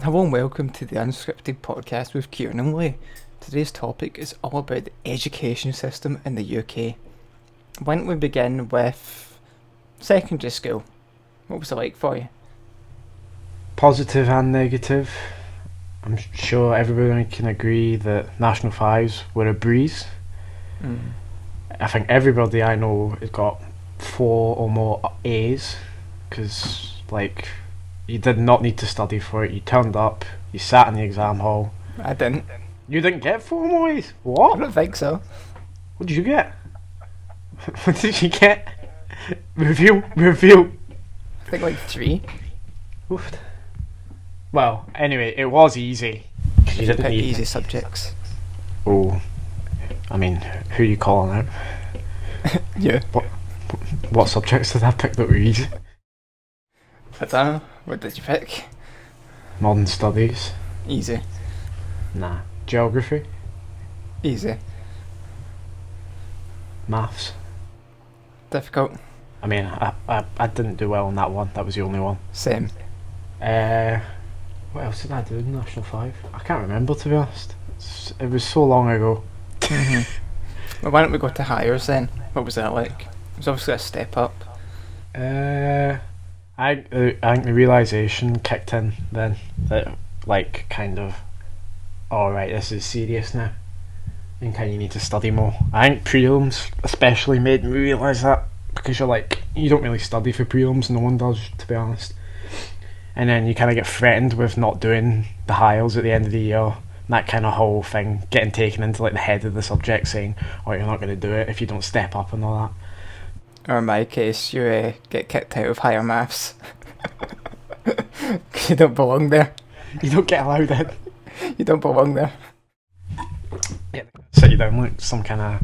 Hello and welcome to the Unscripted podcast with Kieran and Louie. Today's topic is all about the education system in the UK. Why don't we begin with secondary school? What was it like for you? Positive and negative. I'm sure everybody can agree that National Fives were a breeze. I think everybody I know has got 4 or more A's because, you did not need to study for it. You turned up, you sat in the exam hall. I didn't. You didn't get 4 more A's? I What? don't think so. What did you get? What did you get? Reveal. I think like 3. Oof. Well, anyway, it was easy. 'Cause you didn't Pick need... easy subjects. Oh, I mean, who are you calling out? Yeah. What subjects did I pick that were easy? I don't know. What did you pick? Modern studies. Easy. Nah. Geography. Easy. Maths. Difficult. I mean, I didn't do well on that one. That was the only one. Same. What else did I do in National 5? I can't remember, to be honest. It was so long ago. Well, why don't we go to hires then? What was that like? It was obviously a step up. I think the realisation kicked in then that, alright, this is serious now. And you need to study more. I think prelims especially made me realise that, because you don't really study for prelims, no one does, to be honest. And then you kind of get threatened with not doing the hires at the end of the year. And that kind of whole thing, getting taken into the head of the subject, saying, oh, you're not going to do it if you don't step up and all that. Or in my case, you get kicked out of higher maths. Because you don't belong there. You don't get allowed in. You don't belong there. Yeah, sit you down like some kind of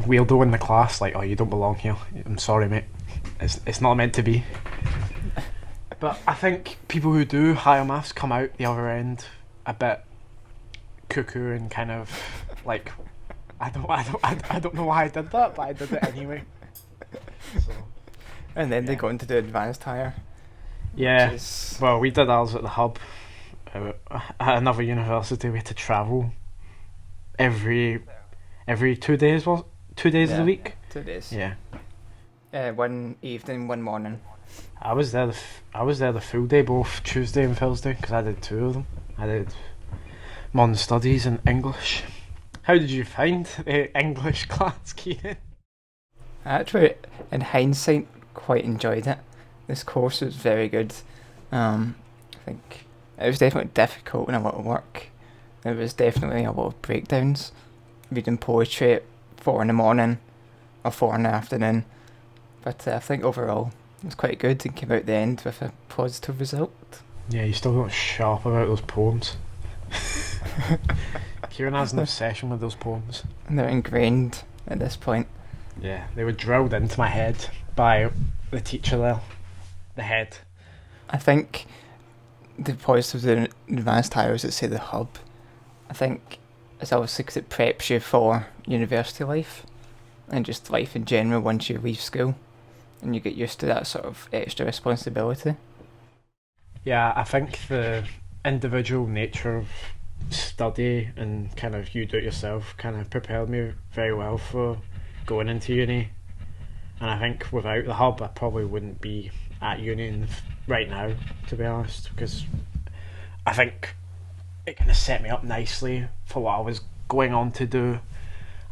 weirdo in the class, oh, you don't belong here. I'm sorry, mate. It's not meant to be. But I think people who do higher maths come out the other end a bit cuckoo and kind of I don't know why I did that, but I did it anyway. So, And then they go into the advanced higher. yeah. Well, we did ours at the hub. At another university, we had to travel every 2 days. Was 2 days of the week? 2 days. Yeah. One evening, one morning. I was there the full day, both Tuesday and Thursday, because I did 2 of them. I did modern studies and English. How did you find the English class, Kieran? I actually, in hindsight, quite enjoyed it. This course was very good. I think it was definitely difficult and a lot of work. There was definitely a lot of breakdowns. Reading poetry at 4 in the morning or 4 in the afternoon. But I think overall it was quite good and came out the end with a positive result. Yeah, you still got sharp about those poems. Kieran has an obsession with those poems. And they're ingrained at this point. Yeah, they were drilled into my head by the teacher there. The head. I think the positives of the advanced hires that say the hub, I think it's obviously because it preps you for university life and just life in general once you leave school and you get used to that sort of extra responsibility. Yeah, I think the individual nature of study and kind of you do it yourself kind of prepared me very well for going into uni. And I think without the hub I probably wouldn't be at uni right now, to be honest, because I think it kind of set me up nicely for what I was going on to do.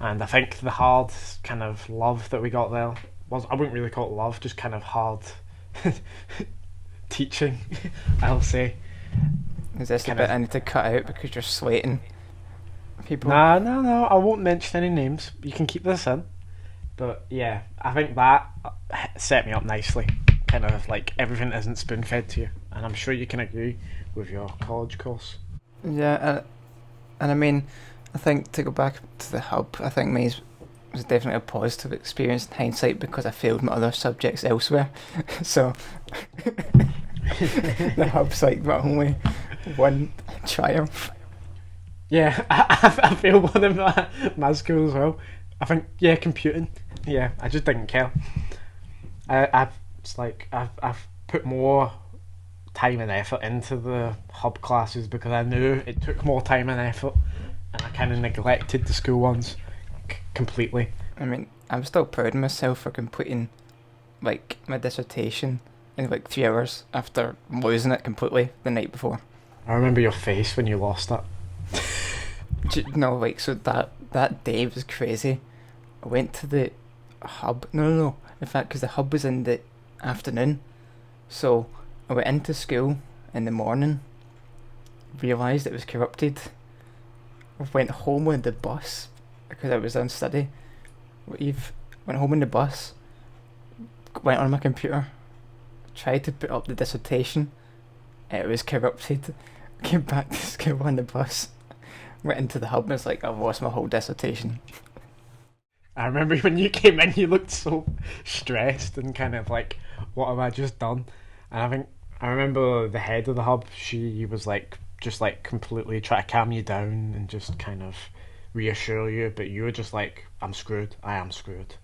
And I think the hard kind of love that we got there was, I wouldn't really call it love, just kind of hard teaching, I'll say. Is this the bit I need to cut out because you're slating people? No, I won't mention any names. You can keep this in. But yeah, I think that set me up nicely. Kind of everything isn't spoon fed to you. And I'm sure you can agree with your college course. Yeah, and I mean, I think to go back to the hub, I think mine was definitely a positive experience in hindsight because I failed my other subjects elsewhere. So the hub's my only one triumph. Yeah, I failed one of my school as well. I think, yeah, computing. Yeah, I just didn't care. I've put more time and effort into the hub classes because I knew it took more time and effort, and I kind of neglected the school ones completely. I mean, I'm still proud of myself for completing like my dissertation in like 3 hours after losing it completely the night before. I remember your face when you lost it. No, like, so that day was crazy. I went to the hub. No. In fact, because the hub was in the afternoon, so I went into school in the morning, realised it was corrupted, went home on the bus because I was on study leave, went home on the bus, went on my computer, tried to put up the dissertation, it was corrupted, came back to school on the bus, went into the hub and it's like, I've lost my whole dissertation. I remember when you came in, you looked so stressed and kind of like, what have I just done? And I remember the head of the hub, she was like, just like completely try to calm you down and just kind of reassure you, but you were just like, I'm screwed, I am screwed.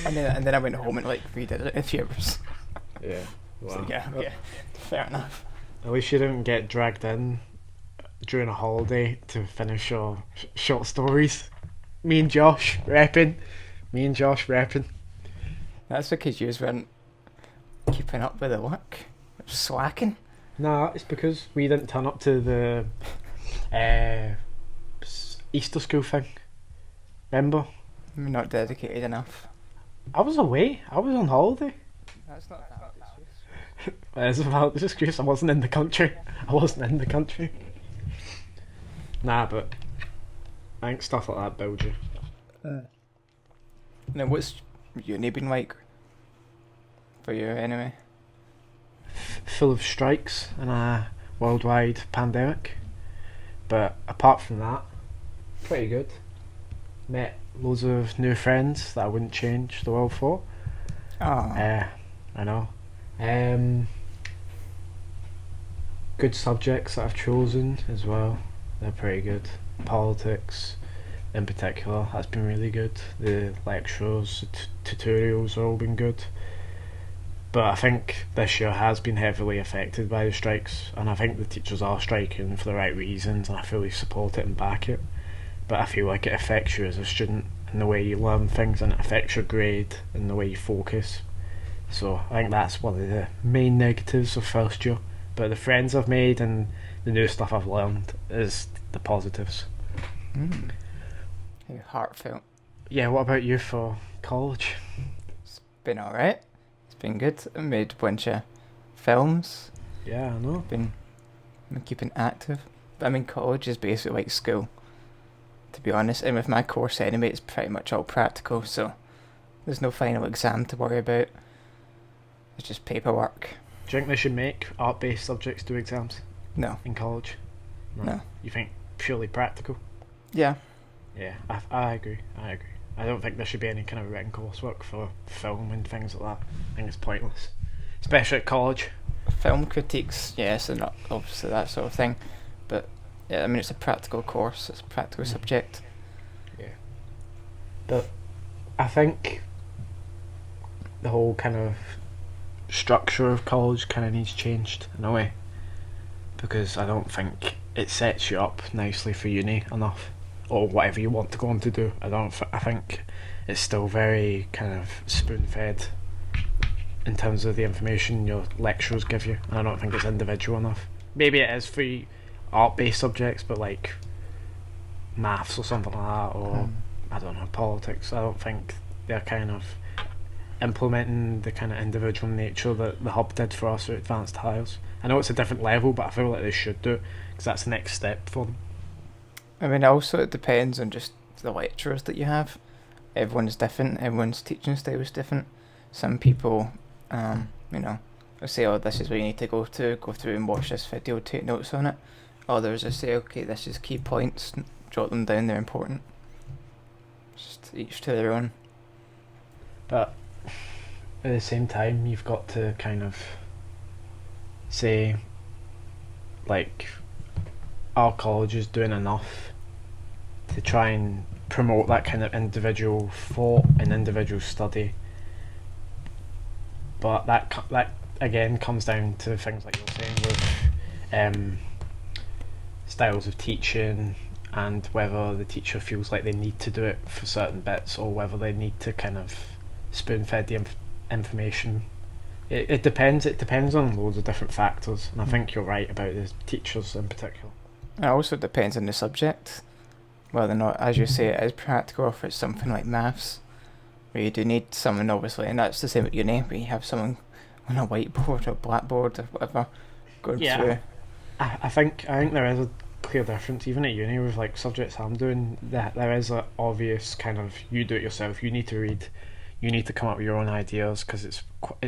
and then I went home and like redid it in a few hours. Yeah. Wow. So yeah, fair enough. At least you didn't get dragged in during a holiday to finish your short stories. Me and Josh repping. That's because you weren't keeping up with the work. Slacking. No, it's because we didn't turn up to the Easter school thing. Remember? I'm not dedicated enough. I was away. I was on holiday. That's not that excuse. It's a valid excuse. I wasn't in the country. Nah, but I think stuff like that builds you. Now, what's uni been like for you anyway? Full of strikes and a worldwide pandemic. But apart from that, pretty good. Met loads of new friends that I wouldn't change the world for. Oh. I know. Good subjects that I've chosen as well. They're pretty good. Politics, in particular, has been really good. The lectures, tutorials have all been good. But I think this year has been heavily affected by the strikes, and I think the teachers are striking for the right reasons, and I fully support it and back it. But I feel like it affects you as a student in the way you learn things, and it affects your grade and the way you focus. So I think that's one of the main negatives of first year. But the friends I've made and the new stuff I've learned is the positives. Heartfelt. Yeah, what about you for college? It's been alright. It's been good. I made a bunch of films. Yeah, I know. Been keeping active. But I mean, college is basically like school, to be honest. And with my course anyway, it's pretty much all practical, so there's no final exam to worry about. It's just paperwork. Do you think they should make art-based subjects do exams No. in college? No. You think purely practical? Yeah. Yeah, I agree. I don't think there should be any kind of written coursework for film and things like that. I think it's pointless, especially at college. Film critiques, yes, and obviously that sort of thing. But yeah, I mean, it's a practical course. It's a practical subject. Yeah. But I think the whole kind of structure of college kind of needs changed in a way, because I don't think it sets you up nicely for uni enough, or whatever you want to go on to do. I think it's still very kind of spoon-fed in terms of the information your lecturers give you, and I don't think it's individual enough. Maybe it is for art-based subjects, but like maths or something like that, or I don't know, politics, I don't think they're kind of implementing the kind of individual nature that the hub did for us at advanced hires. I know it's a different level, but I feel like they should do it, because that's the next step for them. I mean, also it depends on just the lecturers that you have. Everyone's different. Everyone's teaching style is different. Some people, will say, "Oh, this is where you need to go through and watch this video, take notes on it." Others will say, "Okay, this is key points. Jot them down. They're important." Just each to their own. But at the same time, you've got to kind of say, like, our college is doing enough to try and promote that kind of individual thought and individual study, but that again comes down to things like you're saying with styles of teaching, and whether the teacher feels like they need to do it for certain bits, or whether they need to kind of spoon-fed the information. It depends. It depends on loads of different factors, and I think you're right about the teachers in particular. It also depends on the subject, whether or not, as you say, it is practical, or if it's something like maths, where you do need someone, obviously, and that's the same at uni, where you have someone on a whiteboard or blackboard or whatever going through. I think there is a clear difference, even at uni, with like subjects I'm doing, that there is an obvious kind of, you do it yourself, you need to read, you need to come up with your own ideas, because it's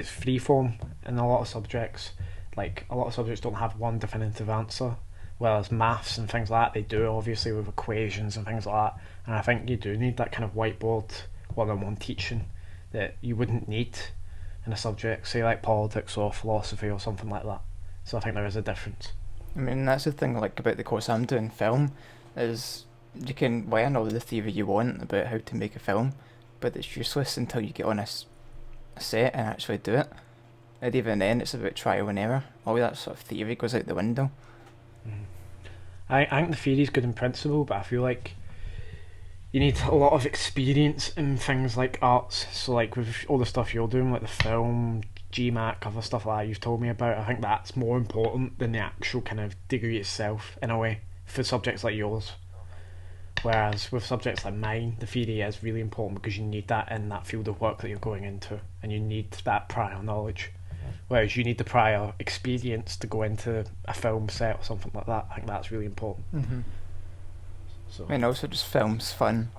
free form in a lot of subjects. Like, a lot of subjects don't have one definitive answer, whereas maths and things like that, they do, obviously, with equations and things like that. And I think you do need that kind of whiteboard one-on-one teaching that you wouldn't need in a subject, say like politics or philosophy or something like that. So I think there is a difference. I mean, that's the thing, like, about the course I'm doing, film, is you can learn all the theory you want about how to make a film, but it's useless until you get on a set and actually do it. And even then, it's about trial and error. All that sort of theory goes out the window. I think the theory is good in principle, but I feel like you need a lot of experience in things like arts. So like with all the stuff you're doing, like the film, GMAT, other stuff like that you've told me about, I think that's more important than the actual kind of degree itself, in a way, for subjects like yours. Whereas with subjects like mine, the theory is really important because you need that in that field of work that you're going into, and you need that prior knowledge. Whereas you need the prior experience to go into a film set or something like that. I think that's really important. Mm-hmm. So, I mean, also just film's fun.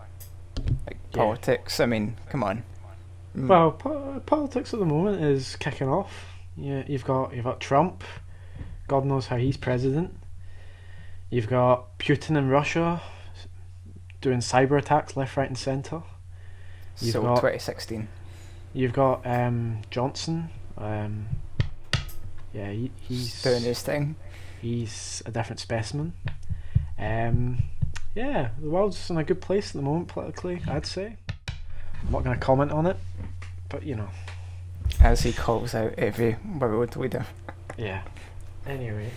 Like politics, I mean, come on. Well, politics at the moment is kicking off. Yeah, you've got Trump. God knows how he's president. You've got Putin in Russia doing cyber attacks left, right, and centre. So 2016. You've got Johnson. He's doing his thing. He's a different specimen. The world's in a good place at the moment politically, I'd say. I'm not going to comment on it, but you know. As he calls out every world leader. Yeah. Anyway,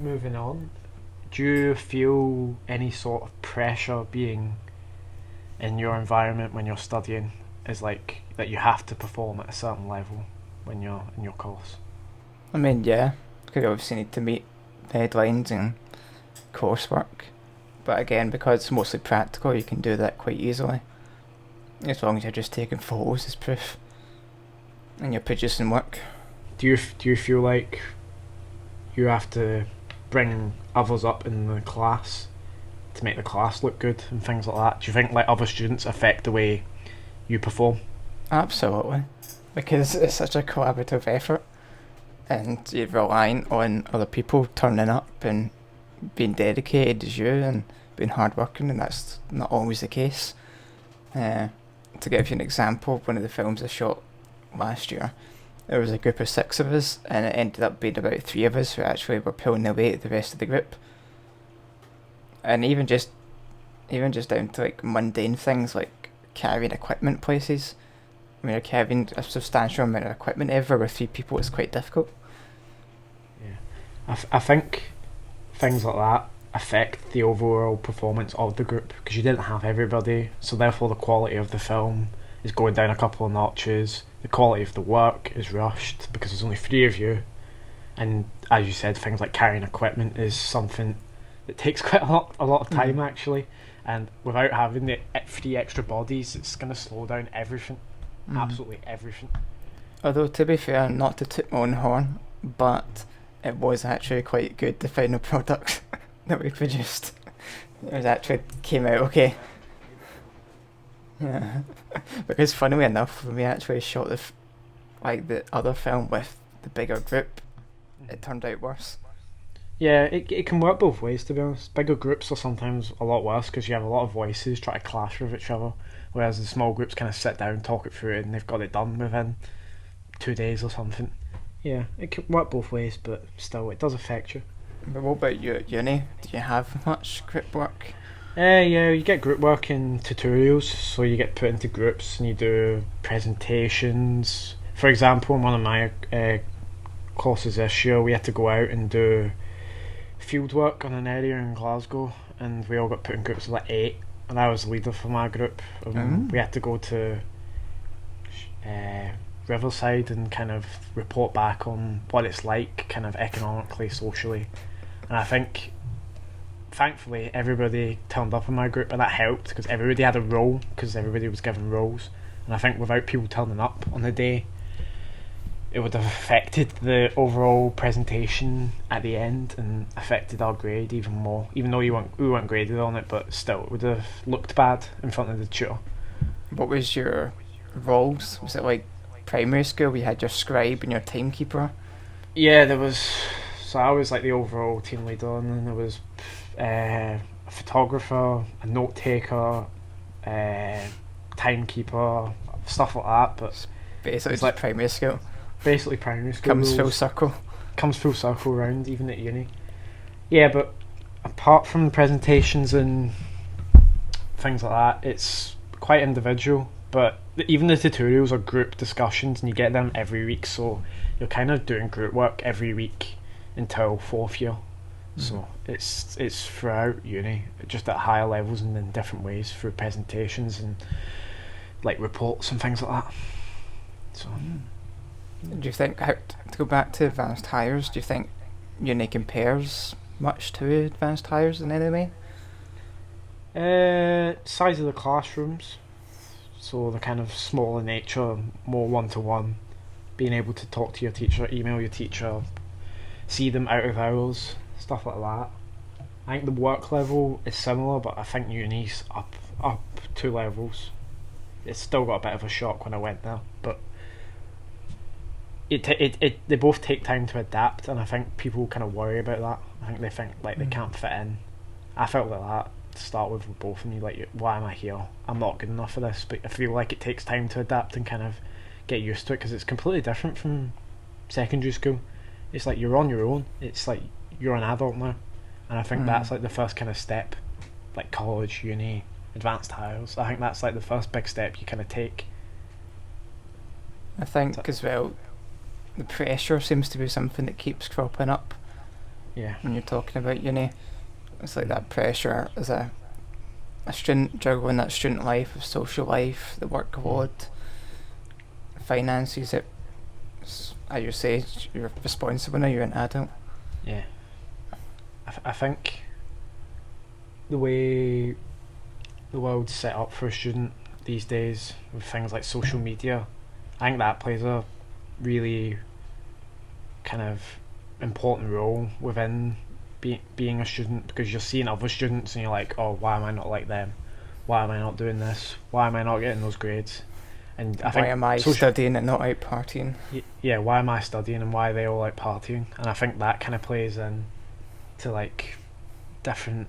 moving on. Do you feel any sort of pressure being in your environment when you're studying, is like that you have to perform at a certain level when you're in your course? I mean, yeah, because you obviously need to meet deadlines and coursework. But again, because it's mostly practical, you can do that quite easily. As long as you're just taking photos as proof and you're producing work. Do you feel like you have to bring others up in the class to make the class look good and things like that? Do you think like other students affect the way you perform? Absolutely, because it's such a collaborative effort, and you're relying on other people turning up and being dedicated as you and being hardworking, and that's not always the case. To give you an example, one of the films I shot last year, there was a group of 6 of us, and it ended up being about 3 of us who actually were pulling the weight of the rest of the group. And even just down to like mundane things like carrying equipment places. I mean, carrying a substantial amount of equipment ever with 3 people is quite difficult. Yeah, I think things like that affect the overall performance of the group because you didn't have everybody, so therefore the quality of the film is going down a couple of notches. The quality of the work is rushed because there's only 3 of you, and as you said, things like carrying equipment is something that takes quite a lot of time actually, and without having the 3 extra bodies, it's going to slow down everything. Absolutely everything. Although, to be fair, not to toot my own horn, but it was actually quite good, the final product that we produced. It was actually came out okay. Yeah. Because funnily enough, when we actually shot the other film with the bigger group, it turned out worse. Yeah, it can work both ways, to be honest. Bigger groups are sometimes a lot worse because you have a lot of voices try to clash with each other, whereas the small groups kind of sit down, talk it through, and they've got it done within 2 days or something. Yeah, it can work both ways, but still, it does affect you. But what about you at uni? Do you have much group work? Yeah, you get group work in tutorials, so you get put into groups and you do presentations. For example, in one of my courses this year, we had to go out and do field work on an area in Glasgow, and we all got put in groups of like 8, and I was the leader for my group. We had to go to Riverside and kind of report back on what it's like kind of economically, socially, and I think thankfully everybody turned up in my group, and that helped because everybody had a role, because everybody was given roles, and I think without people turning up on the day, it would have affected the overall presentation at the end and affected our grade even more, even though we weren't graded on it, but still it would have looked bad in front of the tutor. What was your roles? Was it like primary school where you had your scribe and your timekeeper? Yeah, so I was like the overall team leader, and then there was a photographer, a note taker, timekeeper, stuff like that. But basically it's like primary school. Basically primary school Comes rules. full circle. Comes full circle round, even at uni. Yeah, but apart from the presentations and things like that, it's quite individual. But even the tutorials are group discussions, and you get them every week, so you're kind of doing group work every week until 4th year. So it's throughout uni, just at higher levels and in different ways, through presentations and like reports and things like that. So do you think, to go back to advanced hires, do you think uni compares much to advanced hires in any way? Size of the classrooms, so they're kind of small in nature, more one-to-one, being able to talk to your teacher, email your teacher, see them out of hours, stuff like that. I think the work level is similar, but I think uni's up 2 levels. It's still got a bit of a shock when I went there, but they both take time to adapt, and I think people kind of worry about that. I think they think like they can't fit in. I felt like that to start with both of me, like, why am I here? I'm not good enough for this. But I feel like it takes time to adapt and kind of get used to it, because it's completely different from secondary school. It's like you're on your own. It's like you're an adult now, and I think that's like the first kind of step, like college, uni, advanced hires. I think that's like the first big step you kind of take. I think as well, the pressure seems to be something that keeps cropping up. Yeah. When you're talking about uni, it's like that pressure as a student, juggling that student life, of social life, the workload, finances. As you say, you're responsible now. You're an adult. Yeah. I think the way the world's set up for a student these days, with things like social media, I think that plays a really kind of important role within being a student, because you're seeing other students and you're like, oh, why am I not like them? Why am I not doing this? Why am I not getting those grades? And I think why am I studying and not out partying? Yeah, why am I studying and why are they all out partying? And I think that kind of plays in to like different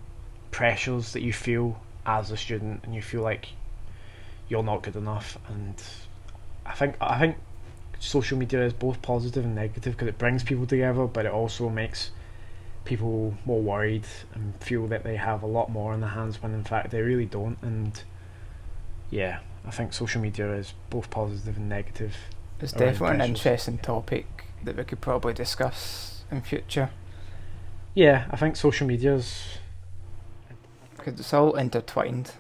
pressures that you feel as a student, and you feel like you're not good enough. And I think social media is both positive and negative, because it brings people together, but it also makes people more worried and feel that they have a lot more in their hands when in fact they really don't. And yeah, I think social media is both positive and negative. It's definitely an interesting topic that we could probably discuss in future. Yeah, I think social media's, because it's all intertwined.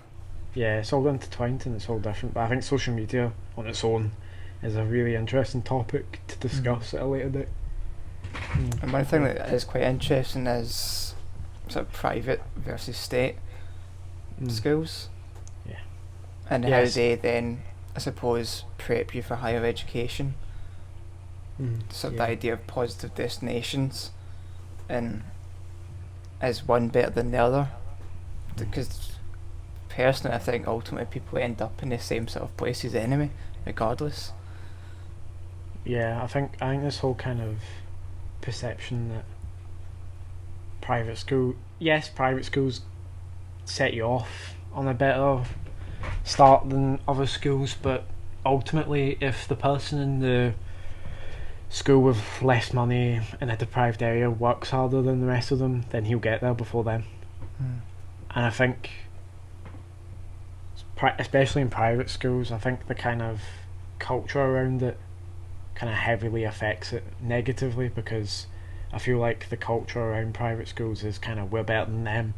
Yeah, it's all intertwined and it's all different, but I think social media on its own is a really interesting topic to discuss at a later date. And one thing that is quite interesting is sort of private versus state schools. Yeah. And how they then, I suppose, prep you for higher education. So the idea of positive destinations, and is one better than the other? Because personally, I think ultimately people end up in the same sort of places anyway, regardless. Yeah, I think this whole kind of perception that private schools set you off on a better start than other schools, but ultimately if the person in the school with less money in a deprived area works harder than the rest of them, then he'll get there before them. And I think especially in private schools, I think the kind of culture around it kind of heavily affects it negatively, because I feel like the culture around private schools is kind of, we're better than them,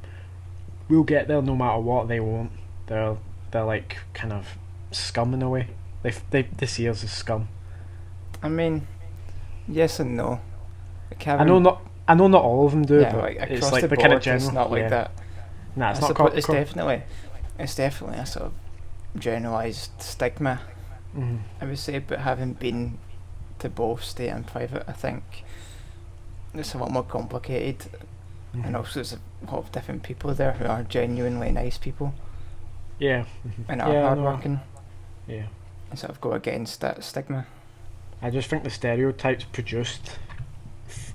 we'll get there no matter what. They won't. They're like kind of scum in a way. They see us as scum. I mean, yes and no. Like I know not all of them do, yeah, but like it's across like the kind of board, general. it's not like yeah. that. Nah, it's I not. suppose it's definitely a sort of generalised stigma, Mhm. I would say, but having been to both state and private, I think it's a lot more complicated, Mhm. and also there's a lot of different people there who are genuinely nice people Yeah. and are Yeah, no. hardworking, Yeah. and sort of go against that stigma. I just think the stereotypes produced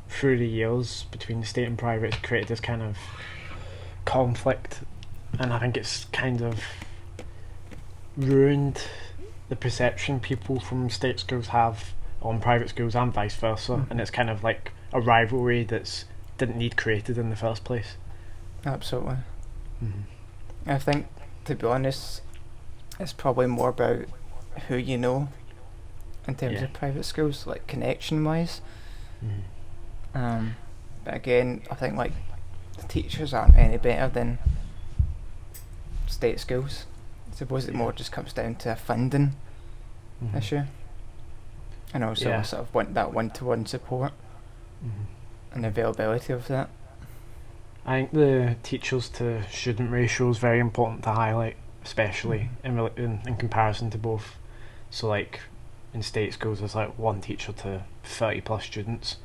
through the years between the state and private has created this kind of conflict, and I think it's kind of ruined the perception people from state schools have on private schools and vice versa. Mhm. And it's kind of like a rivalry that's didn't need created in the first place. Absolutely. Mm-hmm. I think, to be honest, it's probably more about who you know in terms Yeah. of private schools, like connection wise. Mm-hmm. But again, I think like the teachers aren't any better than state schools. I suppose it more just comes down to a funding Mm-hmm. issue, and also Yeah. I sort of want that one-to-one support Mm-hmm. and availability of that. I think the teachers to student ratio is very important to highlight, especially in comparison to both. So like in state schools there's like one teacher to 30 plus students,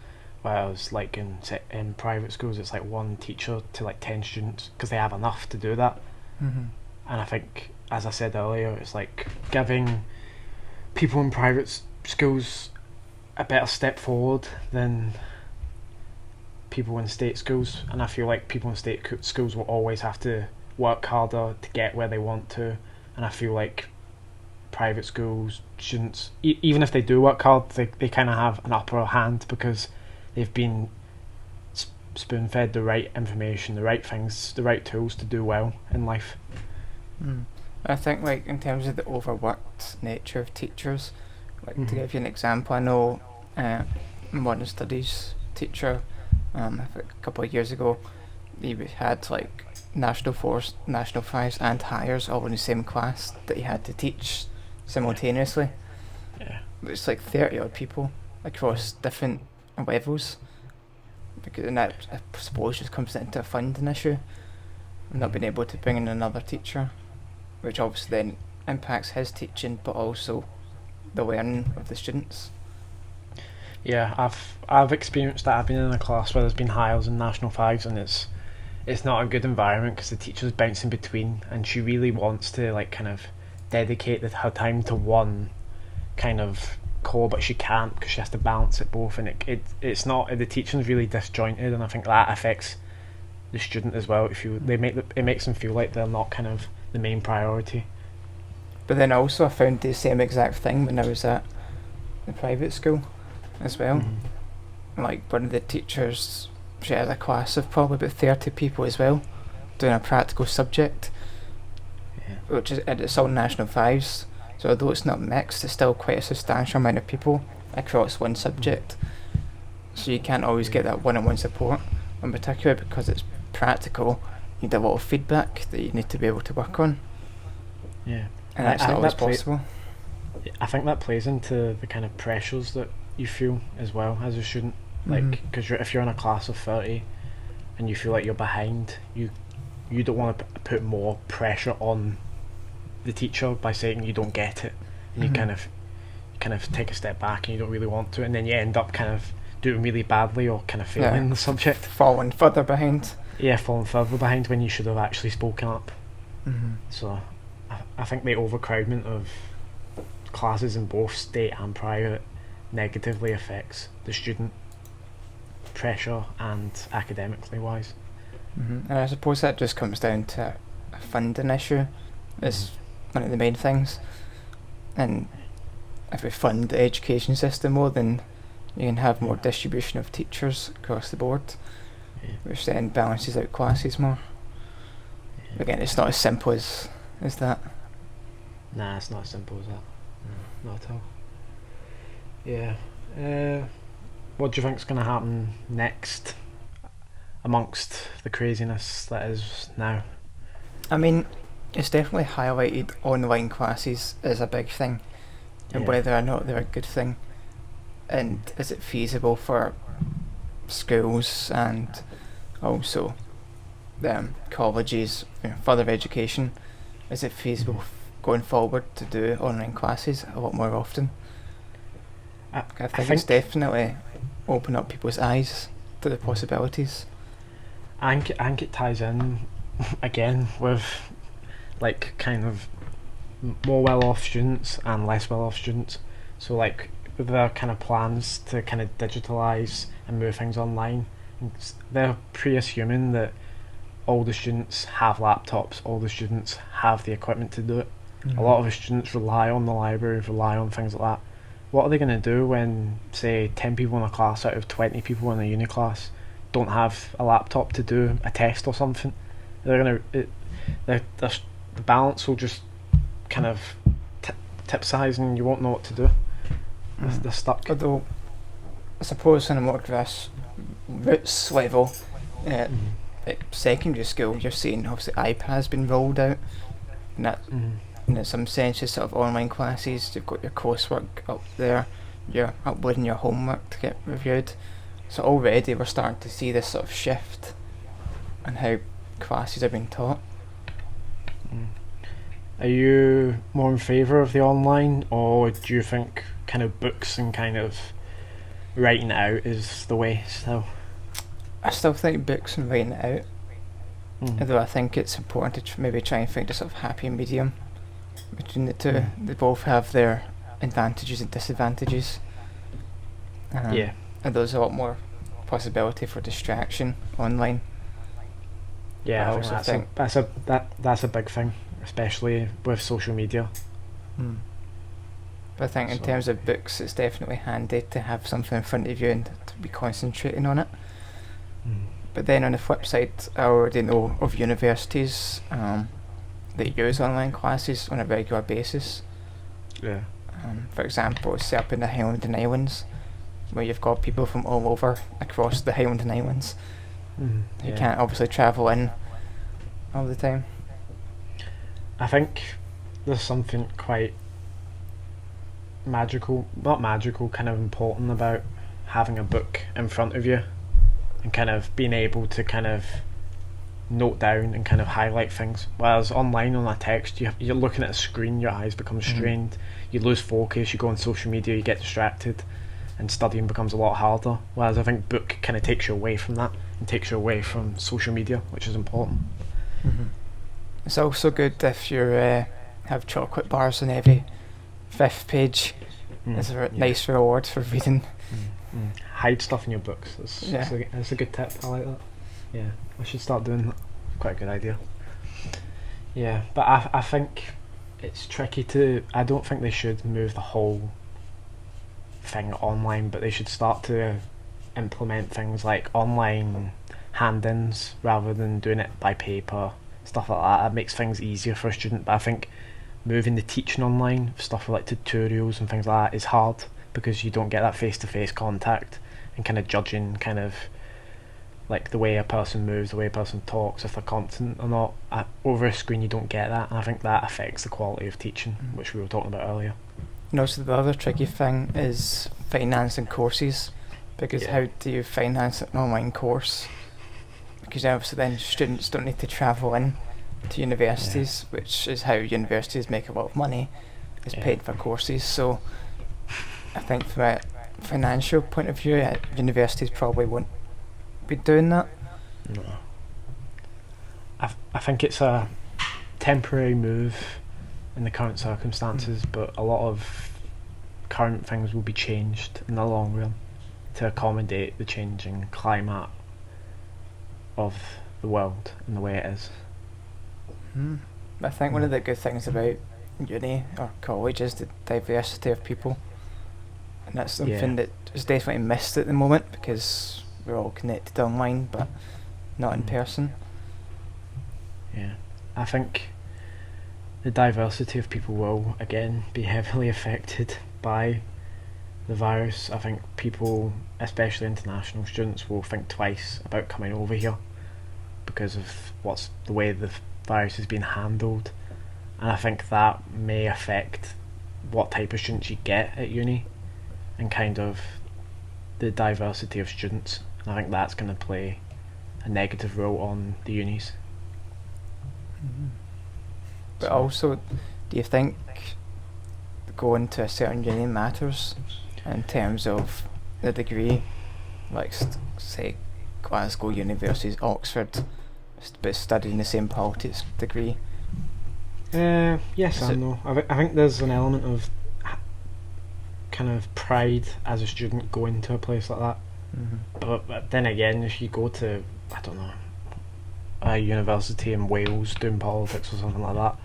whereas like in private schools it's like one teacher to like 10 students, because they have enough to do that. Mm-hmm. And I think, as I said earlier, it's like giving people in private schools a better step forward than people in state schools. And I feel like people in state schools will always have to work harder to get where they want to, and I feel like private schools students, even if they do work hard, they kind of have an upper hand because they've been spoon-fed the right information, the right things, the right tools to do well in life. I think like in terms of the overworked nature of teachers, like to Mhm. give you an example, I know modern studies teacher, I think a couple of years ago, he had like National 4s, National 5s and Hires all in the same class that he had to teach simultaneously. Yeah. It's like 30 odd people across different levels, and that I suppose just comes into a funding issue, not being able to bring in another teacher, which obviously then impacts his teaching but also the learning of the students. Yeah, I've experienced that. I've been in a class where there's been Hires and National 5s, and it's not a good environment because the teacher's bouncing between, and she really wants to like kind of dedicate her time to one kind of core, but she can't because she has to balance it both, and it's not, the teaching's really disjointed, and I think that affects the student as well. It makes them feel like they're not kind of the main priority. But then also I found the same exact thing when I was at the private school as well. Mm-hmm. Like one of the teachers, she had a class of probably about 30 people as well, doing a practical subject, which is, and it's all National 5s, so although it's not mixed, it's still quite a substantial amount of people across one subject, so you can't always get that one-on-one support, in particular because it's practical. You need a lot of feedback that you need to be able to work on, Yeah, and that's not always possible. I think that plays into the kind of pressures that you feel as well as a student, like because if you're in a class of 30 and you feel like you're behind, you don't want to put more pressure on the teacher by saying you don't get it, and you kind of take a step back and you don't really want to, and then you end up kind of doing really badly or kind of failing the subject, falling further behind. Yeah, falling further behind when you should have actually spoken up. So I think the overcrowdment of classes in both state and private negatively affects the student pressure and academically wise. And I suppose that just comes down to a funding issue. It's one of the main things, and if we fund the education system more, then you can have more distribution of teachers across the board, which then balances out classes more. Again, it's not as simple as that. Nah, it's not as simple as that. No, not at all. Yeah. What do you think's going to happen next amongst the craziness that is now? I mean, it's definitely highlighted online classes as a big thing, and Yeah. whether or not they're a good thing, and is it feasible for schools and also colleges, further education? Is it feasible going forward to do online classes a lot more often? I think it's definitely open up people's eyes to the possibilities. I think it ties in again with like kind of more well-off students and less well-off students. So like with their kind of plans to kind of digitalise and move things online, they're pre-assuming that all the students have laptops, all the students have the equipment to do it. A lot of the students rely on the library, rely on things like that. What are they going to do when, say, 10 people in a class out of 20 people in a uni class don't have a laptop to do a test or something? They're going to... the balance will just kind of tipsize and you won't know what to do. They're stuck. Although, I suppose on a more grassroots level, at secondary school, you're seeing obviously iPad's been rolled out, and that in some senses sort of online classes. You've got your coursework up there, you're uploading your homework to get reviewed. So already we're starting to see this sort of shift in how classes are being taught. Are you more in favour of the online, or do you think kind of books and kind of writing it out is the way still? I still think books and writing it out, although I think it's important to maybe try and find a sort of happy medium between the two. They both have their advantages and disadvantages. And there's a lot more possibility for distraction online. Yeah, I also think that's a big thing, especially with social media. But I think in terms of books, it's definitely handy to have something in front of you and to be concentrating on it. But then on the flip side, I already know of universities that use online classes on a regular basis. Yeah. For example, set up in the Highland and Islands, where you've got people from all over across the Highland and Islands. You can't obviously travel in all the time. I think there's something quite not magical, kind of important about having a book in front of you and kind of being able to kind of note down and kind of highlight things. Whereas online on a text, you're looking at a screen, your eyes become strained, you lose focus, you go on social media, you get distracted, and studying becomes a lot harder. Whereas I think book kind of takes you away from that and takes you away from social media, which is important. It's also good if you have chocolate bars on every 5th page. It's a nice reward for reading. Hide stuff in your books. That's a good tip. I like that. Yeah, I should start doing that. Quite a good idea. Yeah, but I think it's tricky to... I don't think they should move the whole thing online, but they should start to implement things like online hand-ins rather than doing it by paper, stuff like that. It makes things easier for a student, but I think moving the teaching online, stuff like tutorials and things like that, is hard because you don't get that face-to-face contact and kind of judging kind of like the way a person moves, the way a person talks, if they're competent or not. Over a screen you don't get that, and I think that affects the quality of teaching, which we were talking about earlier. And also the other tricky thing is financing courses, because how do you finance an online course? Because obviously then students don't need to travel in to universities, which is how universities make a lot of money, is paid for courses. So I think from a financial point of view, universities probably won't be doing that. No. I think it's a temporary move in the current circumstances, but a lot of current things will be changed in the long run to accommodate the changing climate of the world and the way it is. I think one of the good things about uni or college is the diversity of people, and that's something that is definitely missed at the moment because we're all connected online but not in person. Yeah, I think the diversity of people will again be heavily affected by the virus, I think people, especially international students, will think twice about coming over here because of the way the virus has been handled, and I think that may affect what type of students you get at uni and kind of the diversity of students. And I think that's going to play a negative role on the unis. But also, do you think going to a certain uni matters in terms of the degree? Like, say, Glasgow University's Oxford, but studying the same politics degree. Yes and no. I think there's an element of kind of pride as a student going to a place like that. But then again, if you go to, I don't know, a university in Wales doing politics or something like that,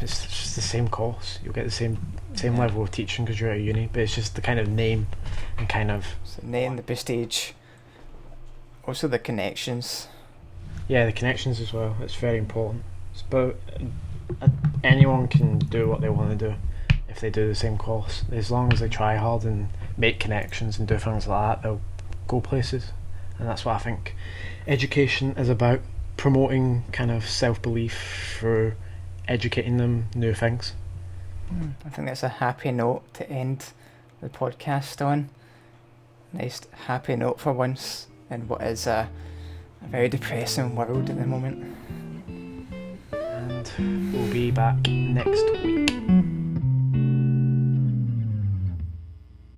it's just the same course. You'll get the same level of teaching because you're at uni, but it's just the kind of name and kind of... So the name, the prestige, also the connections. Yeah, the connections as well. It's very important. But anyone can do what they want to do if they do the same course. As long as they try hard and make connections and do things like that, they'll go places. And that's what I think education is about, promoting kind of self-belief through educating them new things. I think that's a happy note to end the podcast on. Nice happy note for once in what is a very depressing world at the moment. And we'll be back next week.